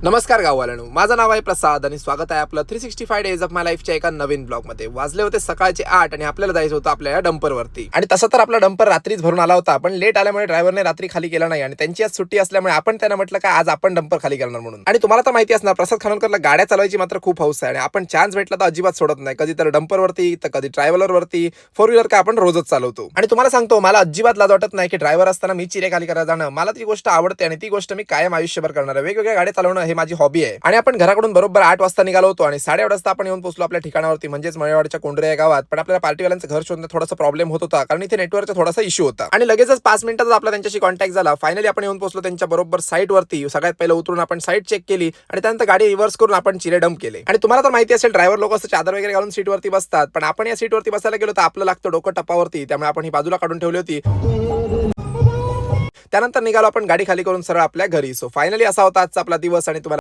नमस्कार गाववाल्यांनो, माझं नाव आहे प्रसाद आणि स्वागत आहे आपलं 365 डेज ऑफ माय लाईफच्या एका नवीन ब्लॉग मध्ये। वाजले होते सकाळचे 8 आणि आपल्याला जायचं होतं आपल्या डंपरवरती। आणि तसं तर आपला डंपर रात्रीच भरून आला होता, पण लेट आल्यामुळे ड्रायव्हरने रात्री खाली केला नाही आणि त्यांची आज सुट्टी असल्यामुळे आपण त्यांना म्हटलं का आज आपण डंपर खाली करणार म्हणून। आणि तुम्हाला तर माहिती असणार प्रसाद खानोलकरला गाड्या चालवायची मात्र खूप हौस आहे आणि आपण चान्स भेटला तर अजिबात सोडत नाही। कधी तर डंपरवरती तर कधी ट्रॅव्हलरवरती, फोर व्हीलर का आपण रोजच चालवतो। आणि तुम्हाला सांगतो मला अजिबात लाज वाटत नाही की ड्रायव्हर असताना मी चिरे खाली करायला जाणं। मला ती गोष्ट आवडते आणि ती गोष्ट मी कायम आयुष्यभर करणार आहे। वेगवेगळ्या गाड्या चालवणं हे माझी हॉबी आहे। आणि आपण घराकडून बरोबर 8 वाजता निघालो होतो आणि 8:30 वाजता आपण येऊन पोहोचलो आपल्या ठिकाणावरती, म्हणजेच मळेवाडच्या कोंढरे या गावात। पण आपल्याला पार्टीवाल्यांचं घर शोधण्यात थोडासा प्रॉब्लेम होत होता, कारण इथे नेटवर्कचा थोडासा इश्यू होता आणि लगेचच 5 मिनिटातच आपला त्यांच्याशी कॉन्टॅक्ट झाला। फायनली आपण येऊन पोहोचलो त्यांच्या बरोबर साईट वरती। सगळ्यात पहिलं उतरून आपण साईट चेक केली आणि त्यानंतर गाडी रिव्हर्स करून आपण चिरे डंप केले। आणि तुम्हाला तर माहिती असेल ड्रायव्हर लोक असं चादर वगैरे घालून सीट वरती बसतात, पण आपण या सीट वरती बसायला गेलो तर आपलं लागतं डोकं टपावरती, त्यामुळे आपण ही बाजूला काढून ठेवली होती। त्यानंतर निघालो आपण गाडी खाली करून सरळ आपल्या घरी। सो फायनली असा होता आजचा आपला दिवस आणि तुम्हाला